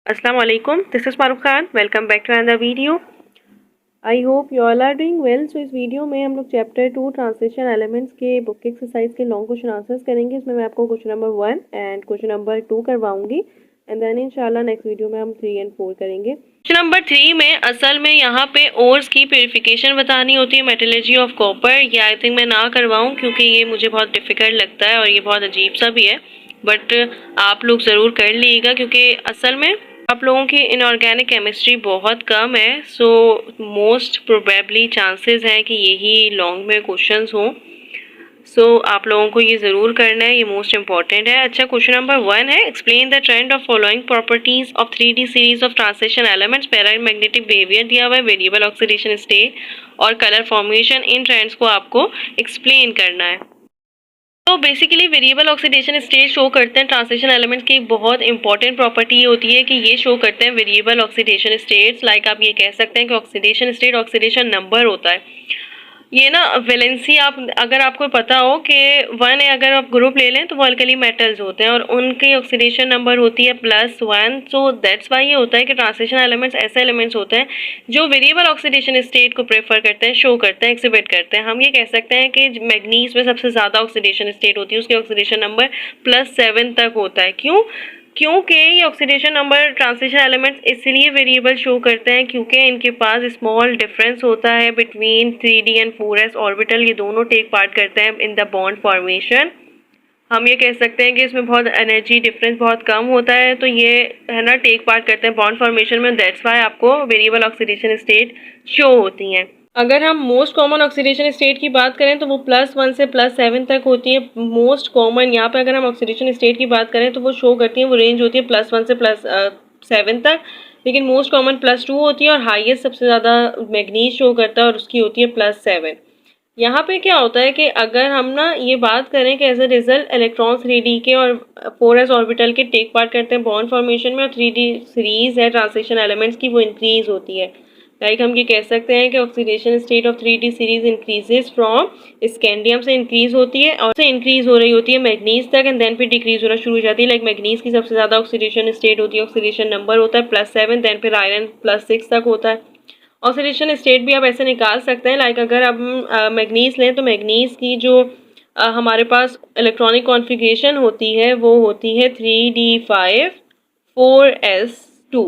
Assalamu alaikum. This is Farooq Khan. Welcome back to another video. I hope you all are doing well. So इस video में हम लोग chapter 2 translation elements के book exercise के long question answers करेंगे। इसमें मैं आपको question number 1 and question number 2 करवाऊंगी एंड देन इंशाल्लाह नेक्स्ट वीडियो में हम 3 एंड 4 करेंगे। क्वेश्चन नंबर 3 में असल में यहाँ पे ओर्स की प्योरिफिकेशन बतानी होती है, मेटलर्जी ऑफ कॉपर। ये आई थिंक मैं ना करवाऊँ क्योंकि ये मुझे बहुत डिफिकल्ट लगता है और ये बहुत अजीब सा भी है, बट आप लोग ज़रूर कर लीजिएगा क्योंकि असल में आप लोगों की इनऑर्गेनिक केमिस्ट्री बहुत कम है। सो मोस्ट प्रोबेबली चांसेस हैं कि यही लॉन्ग में क्वेश्चंस हों। सो आप लोगों को ये ज़रूर करना है, ये मोस्ट इंपॉर्टेंट है। अच्छा, क्वेश्चन नंबर 1 है, explain the trend of following properties of 3D series of translation elements. Paramagnetic behaviour दिया हुआ है, वेरिएबल ऑक्सीडेशन स्टेट और कलर फॉर्मेशन। इन ट्रेंड्स को आपको एक्सप्लेन करना है। तो basically variable oxidation state show करते हैं ट्रांसलेशन एलिमेंट्स की एक बहुत इंपॉर्टेंट प्रॉपर्टी होती है कि ये शो करते हैं वेरिएबल ऑक्सीडेशन स्टेट्स। लाइक आप ये कह सकते हैं कि ऑक्सीडेशन स्टेट ऑक्सीडेशन नंबर होता है। ये ना वैलेंसी, आप अगर आपको पता हो कि 1 है, अगर आप ग्रुप ले लें तो वो अल्कली मेटल्स होते हैं और उनकी ऑक्सीडेशन नंबर होती है +1। सो दैट्स वाई ये होता है कि ट्रांसलेशन एलिमेंट्स ऐसे एलिमेंट्स होते हैं जो वेरिएबल ऑक्सीडेशन स्टेट को प्रेफर करते हैं, शो करते हैं, एक्सिबिट करते हैं। हम ये कह सकते हैं कि मैग्नीज में सबसे ज़्यादा ऑक्सीडेशन स्टेट होती है, उसकी ऑक्सीडेशन नंबर +7 तक होता है। क्योंकि ये ऑक्सीडेशन नंबर ट्रांसलेशन एलिमेंट्स इसलिए वेरिएबल शो करते हैं क्योंकि इनके पास स्मॉल डिफरेंस होता है between 3D and 4s orbital. ये दोनों टेक पार्ट करते हैं इन द बॉन्ड फॉर्मेशन। हम ये कह सकते हैं कि इसमें बहुत एनर्जी डिफरेंस बहुत कम होता है, तो ये है ना टेक पार्ट करते हैं बॉन्ड फॉर्मेशन में। दैट्स वाई आपको वेरिएबल ऑक्सीडेशन स्टेट शो होती हैं। अगर हम मोस्ट कॉमन ऑक्सीडेशन स्टेट की बात करें तो वो +1 से +7 तक होती है। मोस्ट कॉमन यहाँ पे अगर हम ऑक्सीडेशन स्टेट की बात करें तो वो शो करती है, वो रेंज होती है +1 से +7 तक। लेकिन मोस्ट कॉमन +2 होती है और हाईएस्ट सबसे ज़्यादा मैग्नीज शो करता है और उसकी होती है +7। यहाँ पे क्या होता है कि अगर हम ना ये बात करें कि as a result electron 3D के और 4s ऑर्बिटल के टेक पार्ट करते हैं बॉन्ड फॉर्मेशन में, और 3D सीरीज है ट्रांसलेशन एलिमेंट्स की, वो इंक्रीज होती है। लाइक हम ये कह सकते हैं कि oxidation state of 3D series increases from scandium से इंक्रीज होती है और से इंक्रीज हो रही होती है मैग्नीज तक एंड देन फिर डिक्रीज होना शुरू हो जाती है। लाइक मैग्नीज की सबसे ज़्यादा ऑक्सीडेशन स्टेट होती है, ऑक्सीडेशन नंबर होता है +7, देन फिर आयरन +6 तक होता है। ऑक्सीडेशन स्टेट भी आप ऐसे निकाल सकते हैं। लाइक अगर हम मैग्नीज लें तो मैग्नीज की जो हमारे पास इलेक्ट्रॉनिक कॉन्फ़िगरेशन होती है वो होती है 3D5 4s2।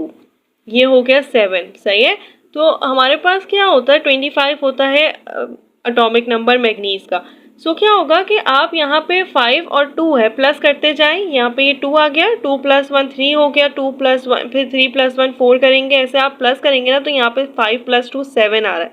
ये हो गया 7, सही है। तो हमारे पास क्या होता है 25 होता है एटॉमिक नंबर मैग्नीज का। सो क्या होगा कि आप यहाँ पे 5 और 2 है, प्लस करते जाएं। यहाँ पे ये 2 आ गया, 2 + 1 3 हो गया, 2 + 1 फिर 3 + 1 4 करेंगे। ऐसे आप प्लस करेंगे ना तो यहाँ पे 5 + 2 7 आ रहा है,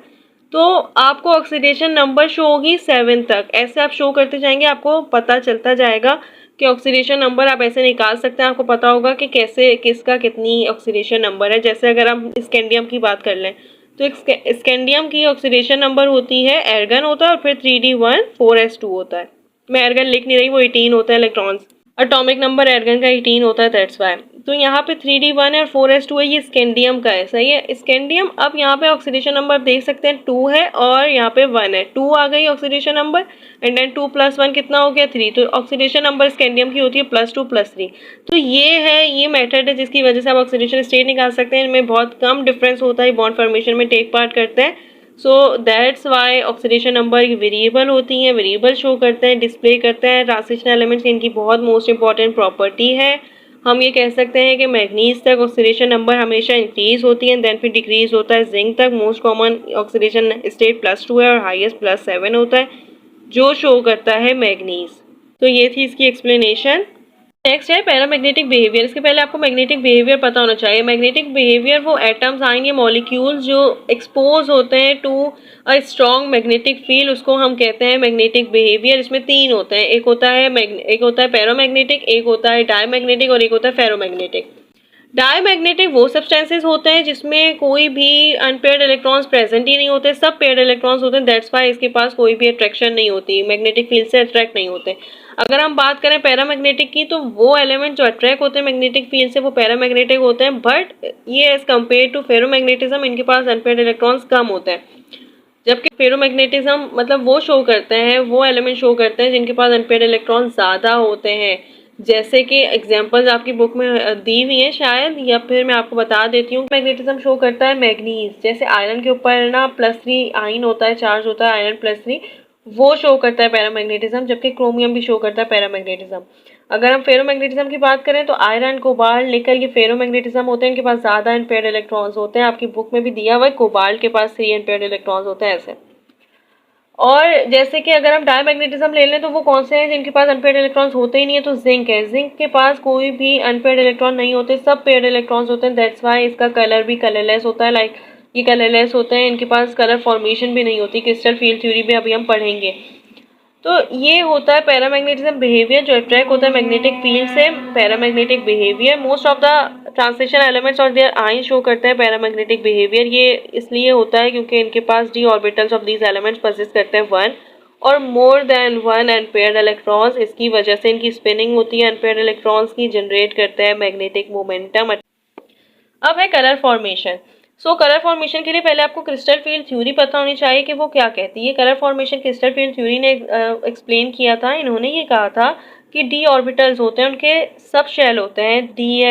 तो आपको ऑक्सीडेशन नंबर शो होगी 7 तक। ऐसे आप शो करते जाएंगे, आपको पता चलता जाएगा कि ऑक्सीडेशन नंबर आप ऐसे निकाल सकते हैं। आपको पता होगा कि कैसे किसका कितनी ऑक्सीडेशन नंबर है। जैसे अगर हम स्कैंडियम की बात कर लें तो स्कैंडियम की ऑक्सीडेशन नंबर होती है, एर्गन होता है और फिर 3D1 4s2 होता है। मैं एर्गन लिख नहीं रही, वो 18 होता है इलेक्ट्रॉन्स। एटॉमिक नंबर एर्गन का 18 होता है, दैट्स वाई। तो यहाँ पे 3D1 है और 4s2 है, ये स्कैंडियम का है, सही है। स्कैंडियम, अब यहाँ पे ऑक्सीडेशन नंबर देख सकते हैं 2 है और यहाँ पे 1 है, 2 आ गई ऑक्सीडेशन नंबर एंड देन 2 + 1 कितना हो गया 3। तो ऑक्सीडेशन नंबर स्कैंडियम की होती है +2 + 3। तो ये है, ये मेथड है जिसकी वजह से आप ऑक्सीडेशन स्टेट निकाल सकते हैं। इनमें बहुत कम डिफरेंस होता है, बॉन्ड फॉर्मेशन में टेक पार्ट करते हैं। So that's why oxidation number variable होती हैं, वेरिएबल शो करते हैं, डिस्प्ले करते हैं। ट्रांसलेशन एलिमेंट्स इनकी बहुत मोस्ट इंपॉर्टेंट प्रॉपर्टी है। हम ये कह सकते हैं कि मैग्नीज तक ऑक्सीडेशन नंबर हमेशा इंक्रीज होती है देन फिर डिक्रीज होता है। जिंक तक मोस्ट कॉमन ऑक्सीडेशन स्टेट +2 है और हाईएस्ट +7 होता है, जो शो करता है मैग्नीज। तो ये थी इसकी एक्सप्लेनेशन। नेक्स्ट है पैरामैग्नेटिक बिहेवियर। इसके पहले आपको मैग्नेटिक बिहेवियर पता होना चाहिए। मैग्नेटिक बिहेवियर वो एटम्स आएंगे, मॉलिक्यूल्स जो एक्सपोज होते हैं to a strong magnetic field, उसको हम कहते हैं मैग्नेटिक बिहेवियर। इसमें 3 होते हैं, एक होता है पैरामैग्नेटिक, एक होता है डायमैग्नेटिक और एक होता है फेरोमैग्नेटिक। डायमैग्नेटिक वो सब्सटेंसेस होते हैं जिसमें कोई भी अनपेयर्ड इलेक्ट्रॉन्स प्रेजेंट ही नहीं होते, सब पेयर्ड इलेक्ट्रॉन्स होते हैं। दैट्स वाई इसके पास कोई भी अट्रैक्शन नहीं होती, मैग्नेटिक फील्ड से अट्रैक्ट नहीं होते। अगर हम बात करें पैरामैग्नेटिक की तो वो एलिमेंट जो अट्रैक्ट होते हैं मैग्नेटिक फील्ड से वो पैरामैग्नेटिक होते हैं, बट ये एज कम्पेयर टू फेरोमैग्नेटिज्म इनके पास अनपेयर्ड इलेक्ट्रॉन्स कम होते हैं। जबकि फेरोमैग्नेटिज्म मतलब वो शो करते हैं, वो एलिमेंट शो करते हैं जिनके पास अनपेयर्ड इलेक्ट्रॉन ज़्यादा होते हैं। जैसे कि एग्जांपल्स आपकी बुक में दी हुई हैं शायद, या फिर मैं आपको बता देती हूँ। मैग्नेटिज्म शो करता है मैग्नीज, जैसे आयरन के ऊपर ना +3 आयन होता है, चार्ज होता है आयरन +3, वो शो करता है पैरामैग्नेटिज्म, जबकि क्रोमियम भी शो करता है पैरामैग्नेटिज्म। अगर हम फेरोमैग्नेटिज्म की बात करें तो आयरन, कोबाल्ट, निकल, ये फेरोमैग्नेटिज्म होते हैं, इनके पास ज़्यादा अनपेयर्ड इलेक्ट्रॉन्स होते हैं। आपकी बुक में भी दिया हुआ है, कोबाल्ट के पास 3 अनपेयर्ड इलेक्ट्रॉन्स होते हैं ऐसे। और जैसे कि अगर हम डायमैग्नेटिज्म ले लें तो वो कौन से हैं जिनके पास अनपेयर्ड इलेक्ट्रॉन्स होते ही नहीं है, तो जिंक है। जिंक के पास कोई भी अनपेयर्ड इलेक्ट्रॉन नहीं होते, सब पेयर्ड इलेक्ट्रॉन्स होते हैं। दैट्स वाई इसका कलर भी कलरलेस होता है। लाइक ये कलरलेस होते हैं, इनके पास कलर फॉर्मेशन भी नहीं होती। क्रिस्टल फील्ड थ्योरी भी अभी हम पढ़ेंगे। तो ये होता है पैरामैग्नेटिज्म बिहेवियर, जो अट्रैक्ट होता है मैग्नेटिक फील्ड से। Paramagnetic behaviour, most of the translation elements और देयर आयन शो करते हैं पैरामैग्नेटिक बिहेवियर। ये इसलिए होता है क्योंकि इनके पास d orbitals of these elements possess करते हैं 1 और मोर देन 1 अनपेयर्ड इलेक्ट्रॉन्स। इसकी वजह से इनकी स्पिनिंग होती है अनपेयर्ड इलेक्ट्रॉन्स की, जनरेट करते हैं मैग्नेटिक मोमेंटम। अब है कलर फॉर्मेशन। कलर फॉर्मेशन के लिए पहले आपको क्रिस्टल फील्ड थ्योरी पता होनी चाहिए कि वो क्या कहती है। Colour formation crystal field theory ने एक्सप्लेन किया था। इन्होंने ये कहा था कि डी ऑर्बिटल्स होते हैं, उनके सब शेल होते हैं, d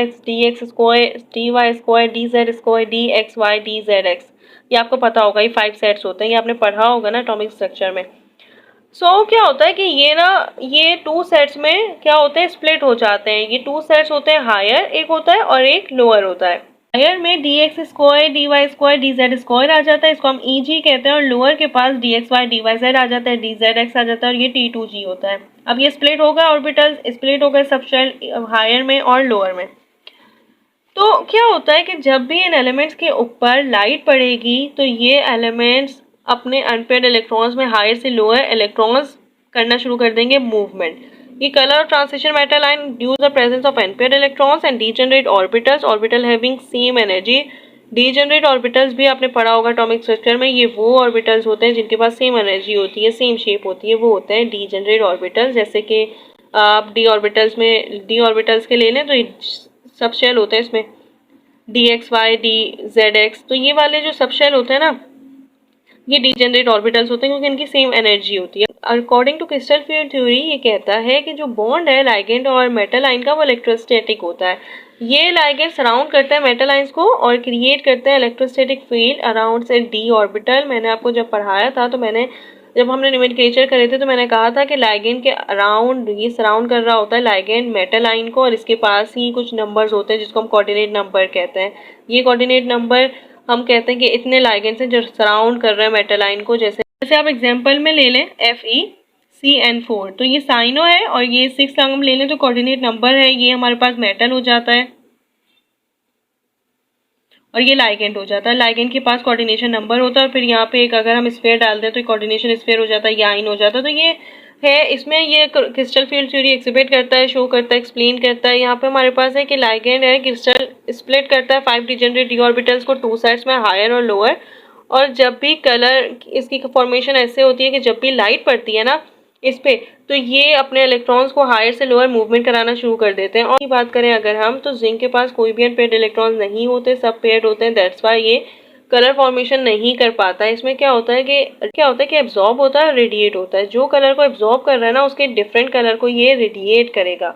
x square, d y square, d z square, d x y, d z x. ये आपको पता होगा, ये 5 सेट्स होते हैं, ये आपने पढ़ा होगा ना एटॉमिक स्ट्रक्चर में। क्या होता है कि ये 2 सेट्स में क्या होते हैं, स्प्लिट हो जाते हैं। ये 2 सेट्स होते हैं, हायर एक होता है और एक लोअर होता है। हायर में d x square, d y square, d z square आ जाता है, इसको हम ई जी कहते हैं। और लोअर के पास d x y, d y z आ जाता है, डी जेड एक्स आ जाता है, और ये टी टू जी होता है। अब ये स्प्लिट होगा, ऑर्बिटल स्प्लिट हो गए सब शेल हायर में और लोअर में। तो क्या होता है कि जब भी इन एलिमेंट्स के ऊपर लाइट पड़ेगी तो ये एलिमेंट्स अपने अनपेयर्ड इलेक्ट्रॉन्स में हायर से लोअर इलेक्ट्रॉन्स करना शुरू कर देंगे मूवमेंट। ये कलर और translation metal line due the presence of unpaired electrons and degenerate orbitals, orbital having same energy. Degenerate orbitals भी आपने पढ़ा होगा एटॉमिक स्ट्रक्चर में। ये वो ऑर्बिटल्स होते हैं जिनके पास सेम एनर्जी होती है, सेम शेप होती है, वो होते हैं डीजेनरेट ऑर्बिटल्स। जैसे कि आप डी ऑर्बिटल्स के ले लें तो सब शेल होते हैं इसमें, d x y, d z x. तो ये वाले जो सब शेल होते हैं ना, ये डीजेनरेट ऑर्बिटल्स होते हैं क्योंकि इनकी सेम एनर्जी होती है। According to crystal field theory ये कहता है कि जो बॉन्ड है लाइगेंड और मेटल आयन का, वो इलेक्ट्रोस्टैटिक होता है। ये लाइगेंड सराउंड करते हैं मेटल आयंस को और क्रिएट करते हैं इलेक्ट्रोस्टैटिक फील्ड अराउंड से डी ऑर्बिटल। मैंने आपको जब पढ़ाया था, तो जब हमने नोमेनक्लेचर करे थे तो मैंने कहा था कि लाइगेंड के अराउंड ये सराउंड कर रहा होता है लाइगेंड मेटल आयन को, और इसके पास ही कुछ नंबर्स होते हैं जिसको हम कोऑर्डिनेट नंबर कहते हैं। ये कोऑर्डिनेट नंबर हम कहते हैं कि इतने लाइगेंड्स हैं जो सराउंड कर रहे हैं मेटल आयन को। जैसे आप एग्जांपल में ले लें FeCN4, तो ये साइनो है, और ये 6 हम ले लें तो कोऑर्डिनेट नंबर है, ये हमारे पास मेटल हो जाता है और ये लाइगेंड हो जाता है। लाइगेंड के पास कोऑर्डिनेशन नंबर होता है, और फिर यहाँ पे एक अगर हम स्फीयर डाल दें तो कोऑर्डिनेशन स्फीयर हो जाता है, ये आयन हो जाता है। तो ये है, इसमें ये क्रिस्टल फील्ड थ्योरी एक्सिबिट करता है, शो करता है, एक्सप्लेन करता है। यहाँ पे हमारे पास है कि लाइगेंड है, क्रिस्टल स्प्लिट करता है 5 डिजेनरेट डी ऑर्बिटल्स को 2 साइड्स में, हायर और लोअर। और जब भी कलर, इसकी फॉर्मेशन ऐसे होती है कि जब भी लाइट पड़ती है ना इस पे, तो ये अपने इलेक्ट्रॉन्स को हायर से लोअर मूवमेंट कराना शुरू कर देते हैं। और बात करें अगर हम, तो जिंक के पास कोई भी अनपेयर्ड इलेक्ट्रॉन्स नहीं होते, सब पेयर्ड होते हैं। दैट्स वाई ये कलर फॉर्मेशन नहीं कर पाता है। इसमें क्या होता है कि एब्जॉर्ब होता है, रेडिएट होता है। जो कलर को एब्जॉर्ब कर रहा है ना, उसके डिफरेंट कलर को ये रेडिएट करेगा।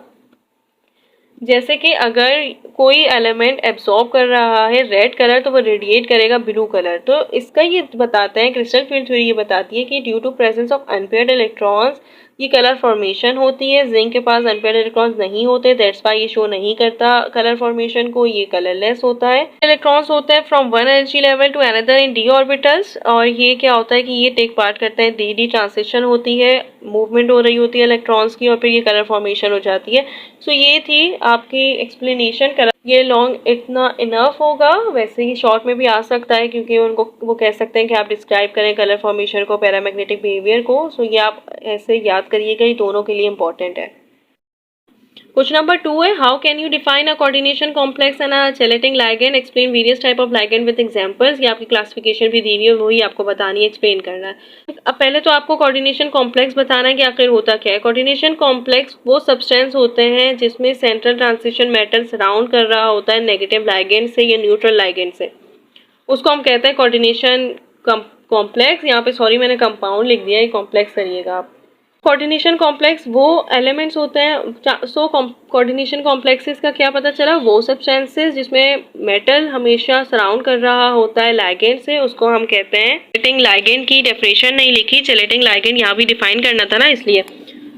जैसे कि अगर कोई एलिमेंट एब्जॉर्ब कर रहा है रेड कलर, तो वो रेडिएट करेगा ब्लू कलर। तो इसका ये बताते हैं, क्रिस्टल फील्ड थ्योरी ये बताती है कि due to presence of unpaired electrons ये कलर फॉर्मेशन होती है। जिंक के पास अनपेयर्ड इलेक्ट्रॉन्स नहीं होते, दैट्स वाई ये शो नहीं करता कलर फॉर्मेशन को, ये कलरलेस होता है। इलेक्ट्रॉन्स होते हैं from one energy level to another in d orbitals, और ये क्या होता है कि ये टेक पार्ट करते हैं, डी ट्रांसिशन होती है, मूवमेंट हो रही होती है इलेक्ट्रॉन्स की, और फिर ये कलर फॉर्मेशन हो जाती है। ये थी आपकी एक्सप्लेनेशन। कलर ये लॉन्ग इतना इनफ होगा, वैसे ही शॉर्ट में भी आ सकता है क्योंकि उनको वो कह सकते हैं कि आप डिस्क्राइब करें कलर फॉर्मेशन को, पैरामैग्नेटिक बिहेवियर को। ये आप ऐसे याद करिएगा, ये दोनों के लिए इंपॉर्टेंट है। क्वेश्चन नंबर 2 है, how can you define a coordination complex and a chelating ligand, explain various type of ligand with examples. ये आपकी क्लासिफिकेशन भी दी हुई है, वही आपको बतानी है, एक्सप्लेन करना है। अब पहले तो आपको कोऑर्डिनेशन कॉम्प्लेक्स बताना है कि आखिर होता क्या है। कोऑर्डिनेशन कॉम्प्लेक्स वो सब्सटेंस होते हैं जिसमें सेंट्रल ट्रांजिशन मेटल सराउंड कर रहा होता है नेगेटिव लाइगेंड से या न्यूट्रल लाइगेंड से, उसको हम कहते हैं कोऑर्डिनेशन कॉम्प्लेक्स। यहाँ पे सॉरी मैंने कंपाउंड लिख दिया है, कॉम्प्लेक्स करिएगा आप। कोऑर्डिनेशन कॉम्प्लेक्स वो एलिमेंट्स होते हैं। सो कोऑर्डिनेशन कॉम्प्लेक्सेस का क्या पता चला, वो सब्सटेंसेस जिसमें मेटल हमेशा सराउंड कर रहा होता है लाइगेंड से, उसको हम कहते हैं चैलेटिंग लाइगेंड। की डेफिनेशन नहीं लिखी, चैलेटिंग लाइगेंड यहाँ भी डिफाइन करना था ना, इसलिए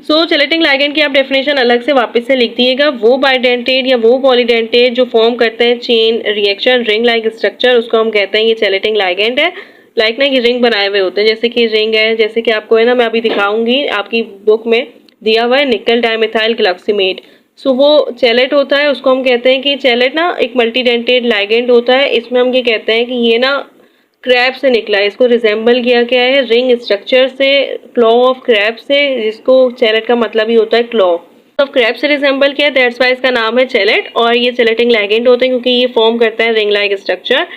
सो चैलेटिंग लाइगेंड की आप डेफिनेशन अलग से वापस से लिख दिएगा। वो बाइडेंटेट या वो पॉलीडेंटेट जो फॉर्म करते हैं chain reaction ring like structure, उसको हम कहते हैं ये चैलेटिंग लाइगेंड है। लाइक ना ये रिंग बनाए हुए होते हैं, जैसे कि रिंग है, जैसे कि आपको है ना, मैं अभी दिखाऊंगी, आपकी बुक में दिया हुआ है निकल डाइमेथाइल ग्लाक्सिमेट। सो वो चैलेट होता है, उसको हम कहते हैं कि चैलेट ना एक मल्टीडेंटेड लाइगेंड होता है। इसमें हम ये कहते हैं कि ये ना क्रैब से निकला है, इसको रिजेंबल किया गया है रिंग स्ट्रक्चर से, क्लॉ ऑफ क्रैब से, जिसको चैलेट का मतलब ही होता है क्लॉ ऑफ क्रैब से रिजेंबल किया, दैट्स वाई इसका नाम है चैलेट। और ये चैलेटिंग लाइगेंड होते हैं क्योंकि ये फॉर्म करता है रिंग लाइक स्ट्रक्चर।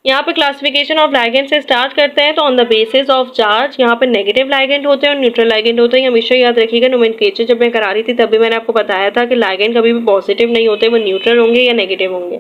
यहाँ पे क्लासिफिकेशन ऑफ लाइगेंड से स्टार्ट करते हैं, तो on the basis of charge यहाँ पे नेगेटिव लाइगेंड होते हैं और न्यूट्रल लाइगेंड होते हैं। हमेशा याद रखिएगा, नोमेनक्लेचर जब मैं करा रही थी तब भी मैंने आपको बताया था कि लाइगेंड कभी भी पॉजिटिव नहीं होते, वो न्यूट्रल होंगे या नेगेटिव होंगे।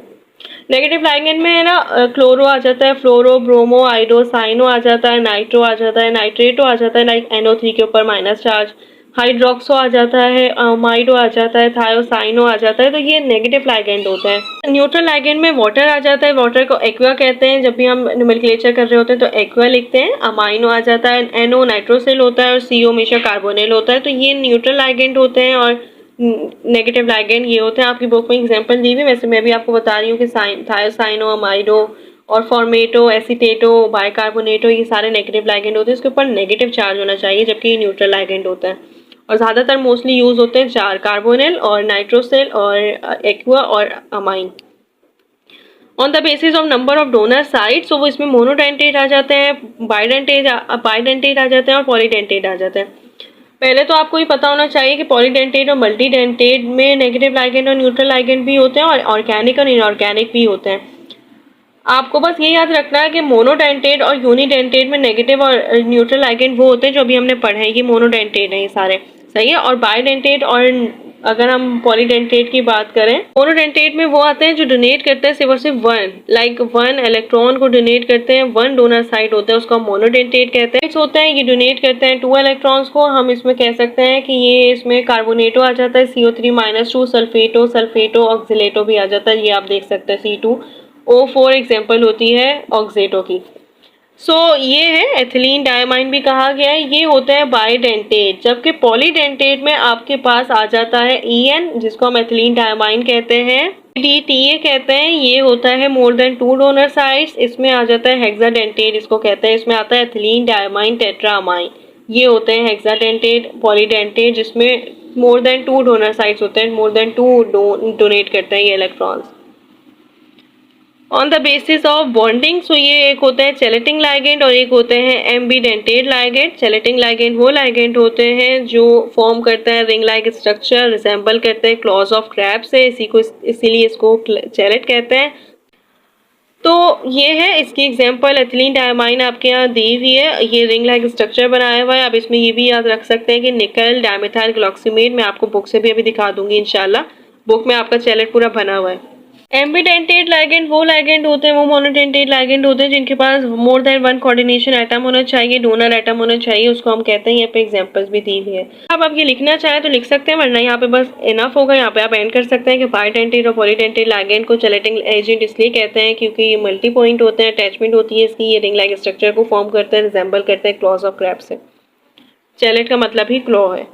नेगेटिव लाइगेंड में है ना क्लोरो आ जाता है, फ्लोरो, ब्रोमो, आइडो, साइनो आ जाता है, नाइट्रो आ जाता है, नाइट्रेटो आ जाता है, लाइक NO3 के ऊपर माइनस चार्ज, हाइड्रोक्सो आ जाता है, अमाइडो आ जाता है, थायोसाइनो आ जाता है, तो ये नेगेटिव लाइगेंड होते हैं। न्यूट्रल लाइगेंड में वाटर आ जाता है, वाटर को एक्वा कहते हैं, जब भी हम नोमेनक्लेचर कर रहे होते हैं तो एक्वा लिखते हैं। अमाइनो आ जाता है, NO नाइट्रोसिल होता है और CO हमेशा कार्बोनिल होता है, तो ये न्यूट्रल लाइगेंड होते हैं। और नेगेटिव लाइगेंड ये होते हैं, आपकी बुक में एग्जांपल दी हुई, वैसे मैं भी आपको बता रही हूँ कि थायोसाइनो, अमाइडो और फॉर्मेटो, एसीटेटो, बाइकार्बोनेटो, ये सारे नेगेटिव लाइगेंड होते हैं। इसके ऊपर नेगेटिव चार्ज होना चाहिए, जबकि ये न्यूट्रल लाइगेंड होता है। और ज़्यादातर मोस्टली यूज होते हैं चार, कार्बोनिल और नाइट्रोसिल और एक्वा और amine. On the basis of number of donor sites, तो वो इसमें मोनोडेंटेट आ जाते हैं, बाइडेंटेट आ जाते हैं और पॉलीडेंटेट आ जाते हैं। पहले तो आपको ये पता होना चाहिए कि पॉलीडेंटेट और मल्टीडेंटेट में नेगेटिव लाइगेंड और न्यूट्रल लाइगेंड भी होते हैं और ऑर्गेनिक और इनऑर्गेनिक भी होते हैं। आपको बस ये याद रखना है कि मोनोडेंटेट और यूनिडेंटेट में नेगेटिव और न्यूट्रल लाइगेंड वो होते हैं जो अभी हमने पढ़े हैं, ये मोनोडेंटेट हैं ये सारे, सही है। और बाइडेंटेट और अगर हम पॉलीडेंटेट की बात करें, मोनोडेंटेट में वो आते हैं जो डोनेट करते हैं सिर्फ और सिर्फ वन इलेक्ट्रॉन को डोनेट करते हैं, वन डोनर साइट होता है, उसको हम मोनोडेंटेट कहते हैं। होते हैं ये डोनेट करते हैं 2 इलेक्ट्रॉन्स को, हम इसमें कह सकते हैं कि ये इसमें कार्बोनेटो आ जाता है, CO3-2, सल्फेटो ऑक्सिलेटो भी आ जाता है, ये आप देख सकते हैं C2O4 एग्जाम्पल होती है ऑक्सीटो की। सो ये है एथिलीन डायमाइन भी कहा गया है, ये होते हैं बाइडेंटेट। जबकि पॉलीडेंटेट में आपके पास आ जाता है EN, जिसको हम एथिलीन डायमाइन कहते हैं, DTA कहते हैं, ये होता है मोर देन 2 डोनर साइट्स। इसमें आ जाता है हेक्साडेंटेट, इसको कहते हैं, इसमें आता है एथिलीन डायमाइन टेट्रामाइन, ये होते हैं हेक्साडेंटेट पॉलीडेंटेट, जिसमें मोर देन 2 डोनर साइट्स होते हैं, मोर देन 2 डोनेट करते हैं ये electrons on the basis of bonding. So ये एक होते हैं चैलेटिंग लाइगेंड और एक होते हैं एम्बीडेंटेट लाइगेंड। चैलेटिंग लाइगेंड वो लाइगेंड होते हैं जो फॉर्म करते हैं रिंग लाइक स्ट्रक्चर, रिसेंबल करते हैं क्लॉज ऑफ क्रैब से, इसीलिए इसको चैलेट कहते हैं। तो ये है इसकी एग्जांपल, एथिलीन डायमाइन आपके यहाँ दी हुई है, ये रिंग लाइक स्ट्रक्चर बनाया हुआ है। आप इसमें ये भी याद रख सकते हैं कि निकल डायमेथाइल ग्लाक्सिमेट, मैं आपको बुक से भी अभी दिखा दूंगी इंशाल्लाह, बुक में आपका चैलेट पूरा बना हुआ है। एम्बीडेंटेट लाइगेंड वो लाइगेंड होते हैं, वो मोनोडेंटेट लाइगेंड होते हैं जिनके पास मोर देन 1 कोऑर्डिनेशन एटम होना चाहिए, डोनर एटम होना चाहिए, उसको हम कहते हैं। यहाँ पे एग्जांपल्स भी दी हुई है, आप ये लिखना चाहें तो लिख सकते हैं, वरना यहाँ पे बस इनफ होगा। यहाँ पे आप एंड कर सकते हैं कि बाइडेंटेट और पॉलीडेंटेट लाइगेंड को चैलेटिंग एजेंट इसलिए कहते हैं क्योंकि ये मल्टी पॉइंट होते हैं, अटैचमेंट होती है इसकी, ये रिंग लाइक स्ट्रक्चर को फॉर्म करते हैं, रिजेंबल करते हैं क्लॉज ऑफ क्रैब से। चैलेट का मतलब ही क्लॉ है।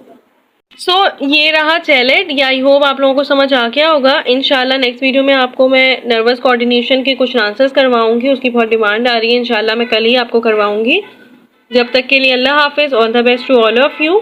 सो ये रहा चैलेट, या आई होप आप लोगों को समझ आ गया होगा। इंशाल्लाह नेक्स्ट वीडियो में आपको मैं नर्वस कोऑर्डिनेशन के कुछ आंसर्स करवाऊंगी, उसकी बहुत डिमांड आ रही है, इंशाल्लाह मैं कल ही आपको करवाऊंगी। जब तक के लिए अल्लाह हाफिज़, all the best to all of you.